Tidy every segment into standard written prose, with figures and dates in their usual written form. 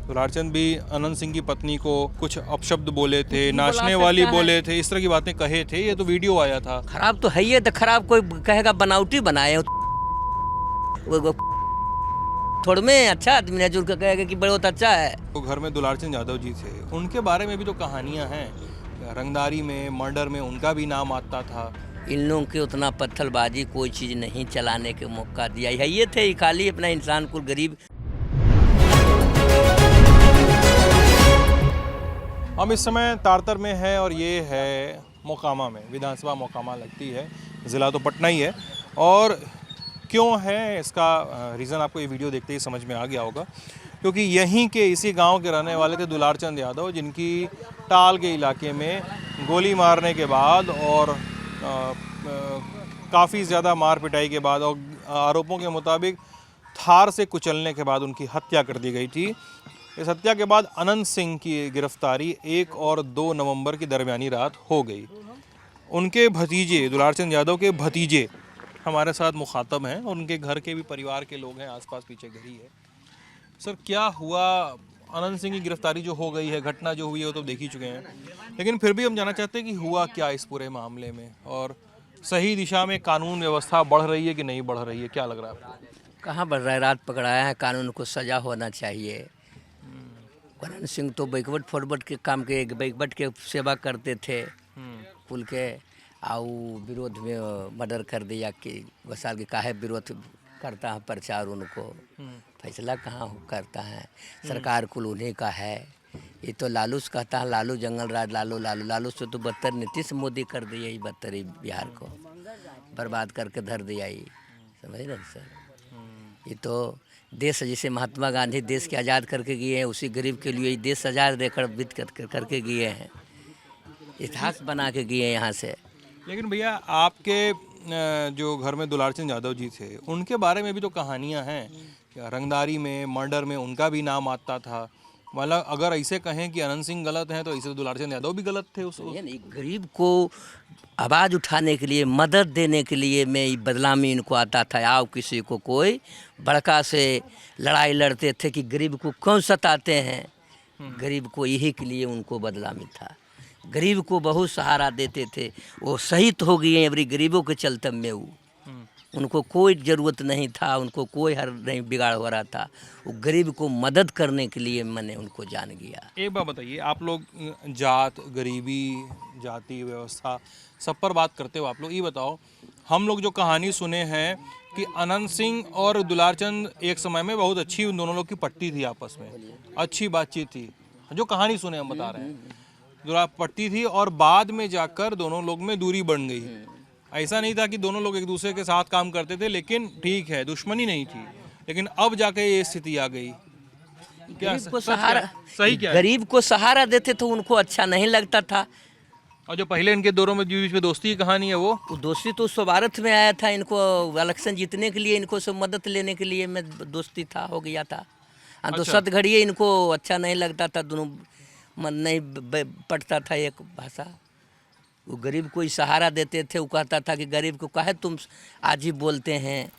दुलारचंद भी अनंत सिंह की पत्नी को कुछ अपशब्द बोले थे, नाचने वाली बोले थे, इस तरह की बातें कहे थे। ये तो वीडियो आया था। खराब तो है ही है, तो खराब कोई कहेगा बनावटी बनाए वो थोड़ में अच्छा आदमी है जो कहेगा कि बहुत अच्छा है। तो घर में दुलारचंद यादव जी थे, उनके बारे में भी तो कहानियां हैं। रंगदारी में, मर्डर में उनका भी नाम आता था। इन लोगों के उतना पत्थरबाजी कोई चीज़ नहीं चलाने के मौका दिया है, ये थे खाली अपना इंसान को गरीब। हम इस समय तारतर में है और ये है मोकामा में, विधानसभा मोकामा लगती है। ज़िला तो पटना ही है। और क्यों है इसका रीज़न आपको ये वीडियो देखते ही समझ में आ गया होगा, क्योंकि यहीं के इसी गांव के रहने वाले थे दुलारचंद यादव, जिनकी टाल के इलाके में गोली मारने के बाद और काफ़ी ज़्यादा मार पिटाई के बाद और आरोपों के मुताबिक थार से कुचलने के बाद उनकी हत्या कर दी गई थी। इस हत्या के बाद अनंत सिंह की गिरफ्तारी 1 और 2 नवंबर की दरमियानी रात हो गई। उनके भतीजे, दुलारचंद यादव के भतीजे हमारे साथ मुखातब हैं, और उनके घर के भी परिवार के लोग हैं, आसपास पीछे घर ही है। सर, क्या हुआ? अनंत सिंह की गिरफ्तारी जो हो गई है, घटना जो हुई है वो तो देख ही चुके हैं, लेकिन फिर भी हम जानना चाहते हैं कि हुआ क्या इस पूरे मामले में, और सही दिशा में कानून व्यवस्था बढ़ रही है कि नहीं बढ़ रही है? क्या लग रहा है आपको? कहाँ बढ़ रहा है? रात पकड़ाया है, कानून को सजा होना चाहिए। अनंत सिंह तो बैकवर्ड फॉरवर्ड के काम के, बैकवर्ड के सेवा करते थे पुल के, आउ विरोध में मर्डर कर दिया कि वसाल के काहे विरोध करता है प्रचार, उनको फैसला कहाँ करता है? सरकार कुल उन्हीं का है। ये तो लालूस कहता है, लालू जंगल राज, लालू लालू लालू से तो बदतर नीतीश मोदी कर दिया, ये बदतर ही बिहार को बर्बाद करके धर दिया। ये समझ रहे सर? ये तो देश जैसे महात्मा गांधी देश के आज़ाद करके गए हैं, उसी गरीब के लिए देश आज़ाद देकर विद करके गए हैं, इतिहास बना के गए यहाँ से। लेकिन भैया, आपके जो घर में दुलारचंद यादव जी थे, उनके बारे में भी तो कहानियां हैं। क्या रंगदारी में, मर्डर में उनका भी नाम आता था? मतलब अगर ऐसे कहें कि अनंत सिंह गलत हैं, तो ऐसे दुलारचंद यादव भी गलत थे उस गरीब को आवाज़ उठाने के लिए, मदद देने के लिए में बदनामी इनको आता था। आओ किसी को कोई बड़का से लड़ाई लड़ते थे कि गरीब को कौन सताते हैं, गरीब को यही के लिए उनको बदनामी था। गरीब को बहुत सहारा देते थे। वो शहीद हो गए अबरी गरीबों के चलते में। वो उनको कोई ज़रूरत नहीं था, उनको कोई हर नहीं बिगाड़ हो रहा था। वो गरीब को मदद करने के लिए मैंने उनको जान गया। एक बात बताइए, आप लोग जात, गरीबी, जाति व्यवस्था सब पर बात करते हो आप लोग, ये बताओ, हम लोग जो कहानी सुने हैं कि अनंत सिंह और दुलारचंद एक समय में बहुत अच्छी उन दोनों लोग की पट्टी थी, आपस में अच्छी बातचीत थी, जो कहानी सुने हम बता रहे हैं, पट्टी थी, और बाद में जाकर दोनों लोग में दूरी बढ़ गई। ऐसा नहीं था कि दोनों लोग एक दूसरे के साथ काम करते थे, लेकिन ठीक है, दुश्मनी नहीं थी, लेकिन अब जाके ये स्थिति आ गई। क्या गरीब को सहारा, सही क्या है? गरीब को सहारा देते तो उनको अच्छा नहीं लगता था। और जो पहले इनके दोनों में बीच में दोस्ती की कहानी है, वो दोस्ती तो स्वार्थ में आया था। इनको इलेक्शन जीतने के लिए, इनको सब मदद लेने के लिए में दोस्ती था, हो गया था। तो सत घड़िए इनको अच्छा नहीं लगता था, दोनों मन नहीं पटता था एक भाषा। वो गरीब को सहारा देते थे। वो कहता था कि गरीब को काहे तुम आज ही बोलते हैं,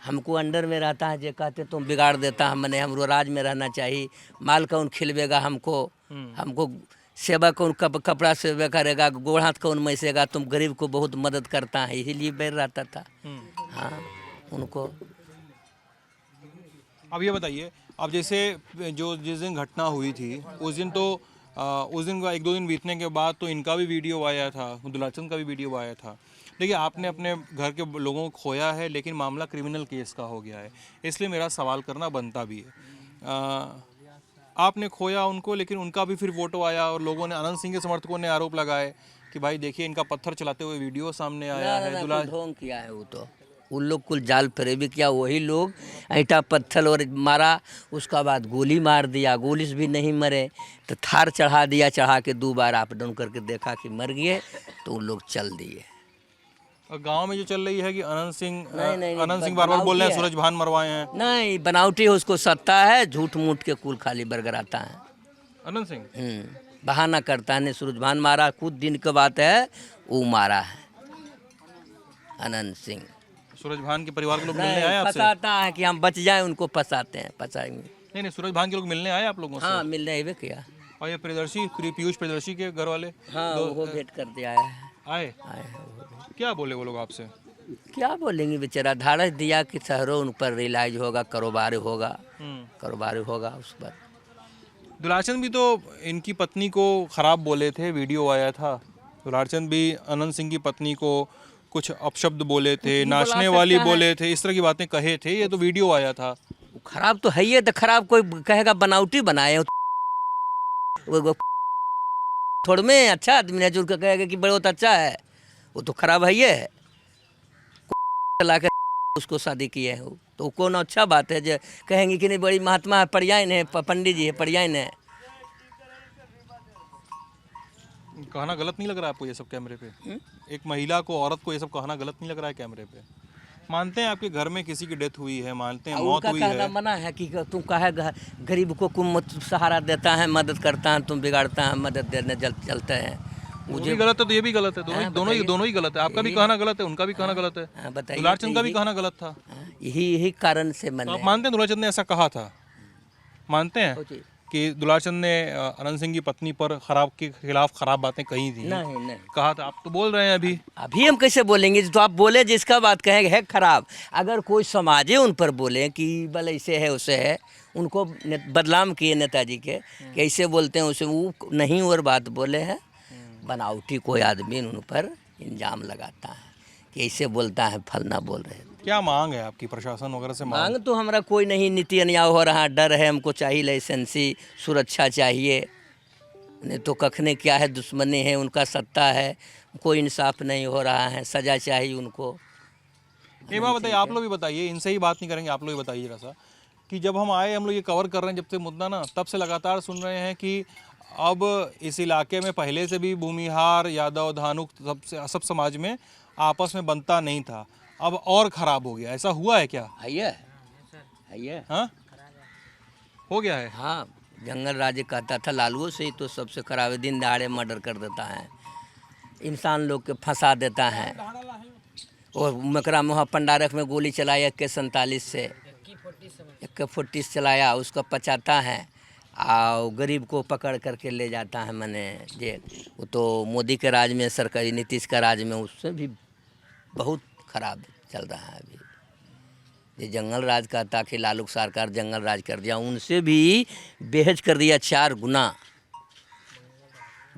हमको अंडर में रहता है, जो कहते तुम बिगाड़ देता है, मैंने हमरो राज में रहना चाहिए। माल कौन खिलवेगा हमको, हमको सेवा कौन कपड़ा सेवा करेगा, गोड़ हाथ कौन मैसेगा, तुम गरीब को बहुत मदद करता है, इसीलिए बैर रहता था। हाँ उनको। अब ये बताइए, अब जैसे जो जिस दिन घटना हुई थी उस दिन तो उस दिन का 1-2 दिन बीतने के बाद तो इनका भी वीडियो आया था, दुलारचंद का भी वीडियो आया था। देखिए, आपने अपने घर के लोगों को खोया है, लेकिन मामला क्रिमिनल केस का हो गया है, इसलिए मेरा सवाल करना बनता भी है। आपने खोया उनको, लेकिन उनका भी फिर फोटो आया, और लोगों ने, अनंत सिंह के समर्थकों ने आरोप लगाए कि भाई देखिए, इनका पत्थर चलाते हुए वीडियो सामने आया है। ढोंग किया है वो तो, उन लोग कुल जाल फरेबी किया, वही लोग ईंटा पत्थर और मारा, उसका बाद गोली मार दिया, गोली से भी नहीं मरे तो थार चढ़ा दिया, चढ़ा के 2 बार अप डाउन करके देखा कि मर गए, तो उन लोग चल दिए। और गांव में जो चल रही है कि अनंत सिंह बार बार बोल रहे हैं सूरज भान मरवाए हैं। नहीं, बनावटी है, उसको सत्ता है, झूठ मूठ के कुल खाली बरगराता है अनंत सिंह। बहाना करता है, ने सूरज भान मारा, कुछ दिन की बात है, वो मारा है अनंत सिंह। सूरज भान के परिवार के लोग मिलने आए आपसे? फंसाता है कि हम बच जाएं, उनको फंसाते हैं, फंसाएंगे। नहीं नहीं, सूरज भान के लोग मिलने आए आप लोगों से? हाँ, मिलने आवे किया। और ये प्रियदर्शी पीयूष प्रियदर्शी के घर वाले हाँ, वो भेंट कर दिया है, आए? आए हैं वो भी। क्या बोले वो लोग आपसे? क्या बोलेंगे, बेचारा धाड़स दिया कि शहरों उन पर रिलाइज होगा, कारोबार होगा, कारोबार होगा उस पर। दुलारचंद भी तो इनकी पत्नी को खराब बोले थे, वीडियो आया था। दुलारचंद भी अनंत सिंह की पत्नी को कुछ अपशब्द बोले थे, बोला नाचने सकता वाली है। बोले थे, इस तरह की बातें कहे थे। ये तो वीडियो आया था। खराब तो है ही है, तो खराब कोई कहेगा बनावटी बनाए हो, वो थोड़ में अच्छा आदमी है जो उनका कहेगा कि बहुत अच्छा है, वो तो खराब है ही है। ला के उसको शादी किए हो तो कौन अच्छा बात है जो कहेंगे कि नहीं बड़ी महात्मा है, पर्यायन है, पंडित जी है, पर्यायन है। कहना गलत नहीं लग रहा है आपको ये सब कैमरे पे? एक महिला को, औरत को ये सब कहना गलत नहीं लग रहा है कैमरे पे? मानते हैं आपके घर में किसी की डेथ हुई है, मानते हैं मौत उनका हुई कहना है, मना है कि तुम काहे गरीब को कुम सहारा देता है, मदद करता है, तुम बिगाड़ता है, मदद देने चलते हैं। वो भी गलत है तो ये भी गलत है। हाँ, दोनों ही गलत है। आपका भी कहना गलत है, उनका भी कहना गलत है। हाँ, बताइए। दुलारचंद का भी कहना गलत था। यही कारण से तो मैंने आप मानते हैं दुलारचंद ने ऐसा कहा था? मानते हैं कि दुलारचंद ने अनंत सिंह की पत्नी पर के खिलाफ खराब बातें कही थी? नहीं कहा था? आप तो बोल रहे हैं अभी। अभी हम कैसे बोलेंगे, तो आप बोले जिसका बात कहेंगे है खराब। अगर कोई समाजे उन पर बोले कि भले ऐसे है उसे है, उनको बदनाम किए नेताजी के कि ऐसे बोलते हैं उसे, वो नहीं और बात बोले हैं। बनावटी कोई आदमी उन पर इल्जाम लगाता है कि ऐसे बोलता है, फलना बोल रहे हैं। क्या मांग है आपकी प्रशासन वगैरह से? मांग तो हमारा कोई नहीं, नीति अन्याय हो रहा, डर है, हमको चाहिए लाइसेंसी, सुरक्षा चाहिए। नहीं तो कखने क्या है, दुश्मनी है, उनका सत्ता है, कोई इंसाफ नहीं हो रहा है, सजा चाहिए उनको। एक बात बताइए, आप लोग भी बताइए, इनसे ही बात नहीं करेंगे, आप लोग भी बताइए जरा सा कि जब हम आए, हम लोग ये कवर कर रहे हैं जब से मुद्दा ना, तब से लगातार सुन रहे हैं कि अब इस इलाके में पहले से भी भूमिहार, यादव, धानुक सब समाज में आपस में बनता नहीं था, अब और खराब हो गया। ऐसा हुआ है क्या? है हाँ, हो गया है। हाँ, जंगल राज कहता था लालुओं से ही तो सबसे खराब है, दिन दहाड़े मर्डर कर देता है, इंसान लोग के फंसा देता है। और मकरा मोहा पंडारक में गोली चलाया AK-47 से, AK-40 चलाया, उसको पचाता है और गरीब को पकड़ करके ले जाता है मैंने जेल। वो तो मोदी के राज में, सरकारी नीतीश का राज में, उससे भी बहुत खराब चल रहा है अभी। ये जंगल राज कहता कि लालू सरकार जंगल राज कर दिया, उनसे भी बेहद कर दिया, 4 गुना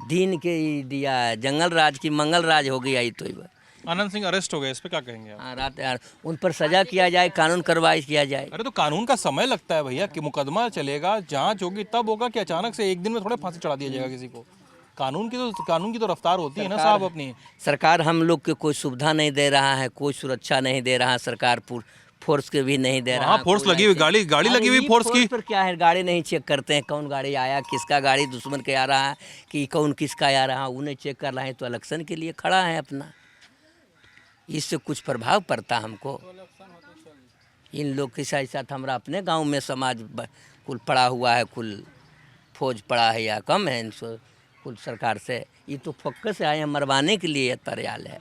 दिन के ही दिया है। जंगल राज की मंगल राज हो गया ही। तो अनंत सिंह अरेस्ट हो गए, इस पे क्या कहेंगे आप? हाँ, रात यार उन पर सजा किया जाए, कानून कार्रवाई किया जाए। अरे तो कानून का समय लगता है भैया, कि मुकदमा चलेगा, जांच होगी, तब होगा कि अचानक से एक दिन में थोड़े फांसी चढ़ा दिया जाएगा किसी को? कानून की तो रफ्तार होती है ना साहब अपनी। सरकार हम लोग के कोई सुविधा नहीं दे रहा है, कोई सुरक्षा नहीं दे रहा है, सरकार फोर्स के भी नहीं दे रहा हाँ, है। फोर्स लगी हुई, गाड़ी लगी हुई फोर्स की। पर क्या है, गाड़ी नहीं चेक करते हैं, कौन गाड़ी आया, किसका गाड़ी दुश्मन के आ रहा है कि कौन किसका आ रहा है, उन्हें चेक कर रहे हैं। तो इलेक्शन के लिए खड़ा है अपना, इससे कुछ प्रभाव पड़ता हमको। इन लोग के साथ हमारा अपने गांव में समाज कुल पड़ा हुआ है, कुल फौज पड़ा है या कम है इनसे कुल सरकार से। ये तो फोकस से आए हैं मरवाने के लिए, तैयार है।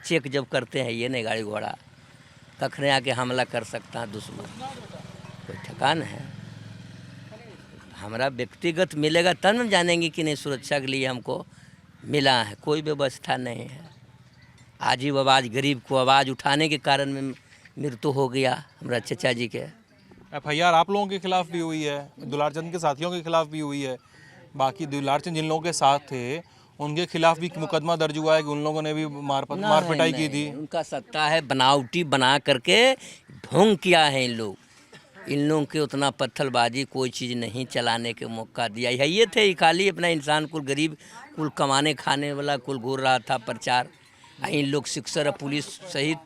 चेक जब करते हैं ये नहीं गाड़ी घोड़ा, कखने आके हमला कर सकता है दुश्मन, कोई ठिकान है। हमारा व्यक्तिगत मिलेगा तब हम जानेंगे कि नहीं सुरक्षा के लिए हमको मिला है, कोई व्यवस्था नहीं है। आजीब आवाज़, गरीब को आवाज़ उठाने के कारण में मृत्यु हो गया हमारा चचा जी के। FIR आप लोगों के खिलाफ भी हुई है, दुलारचंद के साथियों के खिलाफ भी हुई है। बाकी दुलारचंद जिन लोगों के साथ थे उनके खिलाफ भी मुकदमा दर्ज हुआ है कि उन लोगों ने भी मार पिटाई की थी। उनका सत्ता है, बनावटी बना करके ढोंग किया है इन लोग। इन लोगों के उतना पत्थरबाजी कोई चीज़ नहीं चलाने के मौका दिया है। ये थे खाली अपना इंसान कुल गरीब कुल कमाने खाने वाला कुल घूर रहा था प्रचार। इन लोग सिक्सर पुलिस सहित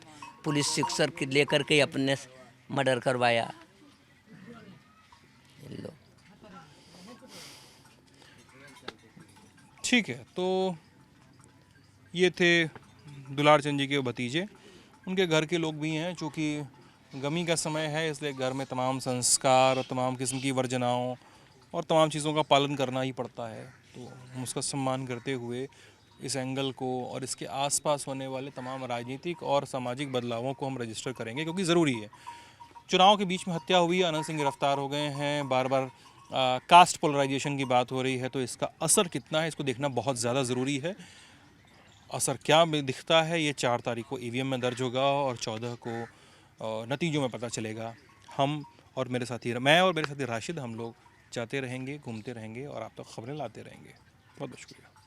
पुलिस सिक्सर के लेकर के अपने मर्डर करवाया इन लोग। ठीक है, तो ये थे दुलारचंद जी के भतीजे। उनके घर के लोग भी हैं, चूँकि गमी का समय है इसलिए घर में तमाम संस्कार, तमाम किस्म की वर्जनाओं और तमाम चीज़ों का पालन करना ही पड़ता है। तो हम उसका सम्मान करते हुए इस एंगल को और इसके आसपास होने वाले तमाम राजनीतिक और सामाजिक बदलावों को हम रजिस्टर करेंगे, क्योंकि ज़रूरी है। चुनाव के बीच में हत्या हुई, आनंद सिंह गिरफ्तार हो गए हैं, बार बार कास्ट पोलराइजेशन की बात हो रही है, तो इसका असर कितना है इसको देखना बहुत ज़्यादा ज़रूरी है। असर क्या दिखता है ये 4 तारीख को ईवीएम में दर्ज होगा और 14 को नतीजों में पता चलेगा। हम और मेरे साथी, मैं और मेरे साथी राशिद, हम लोग जाते रहेंगे, घूमते रहेंगे और आप तक खबरें लाते रहेंगे। बहुत बहुत शुक्रिया।